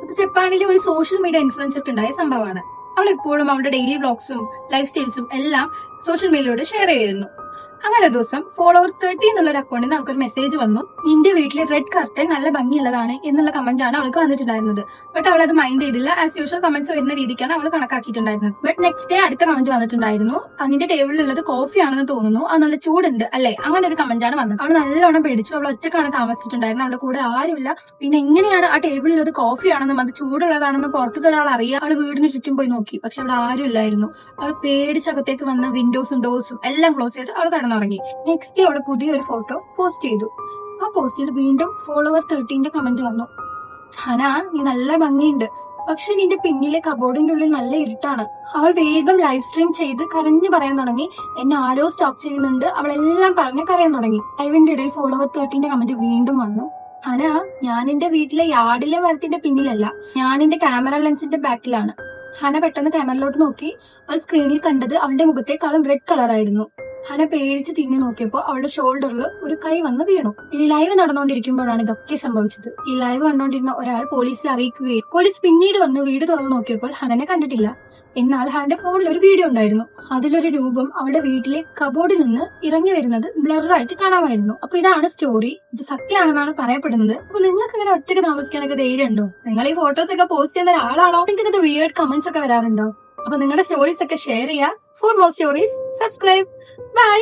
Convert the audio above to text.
അത് ജപ്പാനിലെ ഒരു സോഷ്യൽ മീഡിയ ഇൻഫ്ലുവൻസർക്ക് ഉണ്ടായ സംഭവമാണ്. അവൾ എപ്പോഴും അവളുടെ ഡെയിലി വ്ളോഗ്സും ലൈഫ് സ്റ്റൈൽസും എല്ലാം സോഷ്യൽ മീഡിയയിലൂടെ ഷെയർ ചെയ്യുന്നു. അങ്ങനെ ഒരു ദിവസം ഫോളോവർ 30 എന്നുള്ള ഒരു അക്കൗണ്ടിൽ നിന്ന് അവൾക്കൊരു മെസ്സേജ് വന്നു. നിന്റെ വീട്ടിലെ റെഡ് കർട്ടൻ നല്ല ഭംഗിയുള്ളതാണ് എന്നുള്ള കമന്റ് ആണ് അവൾക്ക് വന്നിട്ടുണ്ടായിരുന്നത്. ബട്ട് അവൾ അത് മൈൻഡ് ചെയ്തില്ല. ആസ് യൂഷ്വൽ കമന്റ്സ് വരുന്ന രീതിക്കാണ് അവൾ കണക്കാക്കിയിട്ടുണ്ടായിരുന്നത്. ബട്ട് നെക്സ്റ്റ് ഡേ അടുത്ത കമന്റ് വന്നിട്ടുണ്ടായിരുന്നു. നിന്റെ ടേബിളിലുള്ളത് കോഫി ആണെന്ന് തോന്നുന്നു, അത് നല്ല ചൂടുണ്ട് അല്ലെ, അങ്ങനെ ഒരു കമന്റ് ആണ് വന്നത്. അവൾ നല്ലോണം പേടിച്ചു. അവൾ ഒറ്റക്കാണ് താമസിച്ചിട്ടുണ്ടായിരുന്നത്. അവളുടെ കൂടെ ആരുമില്ല. പിന്നെ എങ്ങനെയാണ് ആ ടേബിളിലുള്ളത് കോഫി ആണെന്നും അത് ചൂടുള്ളതാണെന്നും പുറത്തുള്ള ഒരാൾ അറിയാം. അവൾ വീടിന് ചുറ്റും പോയി നോക്കി, പക്ഷെ അവിടെ ആരും ഇല്ലായിരുന്നു. അവൾ പേടിച്ചകത്തേക്ക് വന്ന വിൻഡോസും ഡോർസും എല്ലാം ക്ലോസ് ചെയ്ത് അവൾ കടന്നുറങ്ങി. നെക്സ്റ്റ് ഡേ അവള് പുതിയൊരു ഫോട്ടോ പോസ്റ്റ് ചെയ്തു. ആ പോസ്റ്റിൽ വീണ്ടും ഫോളോവർ 13 കമന്റ് വന്നു. ഹന, നീ നല്ല ഭംഗിയുണ്ട്, പക്ഷെ നിന്റെ പിന്നിലെ കബോർഡിന്റെ ഉള്ളിൽ നല്ല ഇരുട്ടാണ്. അവൾ വേഗം ലൈവ് സ്ട്രീം ചെയ്ത് കരഞ്ഞു പറയാൻ തുടങ്ങി. എന്നെ ആരോ സ്റ്റോപ്പ് ചെയ്യുന്നുണ്ട്, അവളെല്ലാം പറഞ്ഞ് കരയാൻ തുടങ്ങി. ലൈവിന്റെ ഇടയിൽ ഫോളോവർ 13 കമന്റ് വീണ്ടും വന്നു. ഹന, ഞാൻ എന്റെ വീട്ടിലെ യാർഡിലെ മരത്തിന്റെ പിന്നിലല്ല, ഞാൻ എന്റെ ക്യാമറ ലെൻസിന്റെ ബാക്കിലാണ്. ഹന പെട്ടെന്ന് ക്യാമറയിലോട്ട് നോക്കി. അവൾ സ്ക്രീനിൽ കണ്ടത് അവളുടെ മുഖത്തേക്കാളും റെഡ് കളറായിരുന്നു. ഹന പേടിച്ച് തിരിഞ്ഞു നോക്കിയപ്പോൾ അവളുടെ ഷോൾഡറിൽ ഒരു കൈ വന്ന് വീണു. ഈ ലൈവ് നടന്നുകൊണ്ടിരിക്കുമ്പോഴാണ് ഇതൊക്കെ സംഭവിച്ചത്. ഈ ലൈവ് കണ്ടുകൊണ്ടിരുന്ന ഒരാൾ പോലീസിൽ അറിയിക്കുകയും പോലീസ് പിന്നീട് വന്ന് വീട് തുറന്നു നോക്കിയപ്പോൾ ഹനനെ കണ്ടിട്ടില്ല. എന്നാൽ ഹനന്റെ ഫോണിൽ ഒരു വീഡിയോ ഉണ്ടായിരുന്നു. അതിലൊരു രൂപം അവളുടെ വീട്ടിലെ കബോർഡിൽ നിന്ന് ഇറങ്ങി വരുന്നത് ബ്ലറായിട്ട് കാണാമായിരുന്നു. അപ്പൊ ഇതാണ് സ്റ്റോറി. ഇത് സത്യമാണെന്നാണ് പറയപ്പെടുന്നത്. അപ്പൊ നിങ്ങൾക്ക് ഇങ്ങനെ ഒറ്റയ്ക്ക് താമസിക്കാനൊക്കെ ധൈര്യം ഉണ്ടോ? നിങ്ങൾ ഈ ഫോട്ടോസ് ഒക്കെ പോസ്റ്റ് ചെയ്യുന്ന ഒരാളാണോ? നിങ്ങൾക്ക് ഇത് വിയേർഡ് കമന്റ്സ് ഒക്കെ വരാറുണ്ടോ? അപ്പൊ നിങ്ങളുടെ സ്റ്റോറീസ് ഒക്കെ ഷെയർ ചെയ്യുക. For more stories subscribe. By.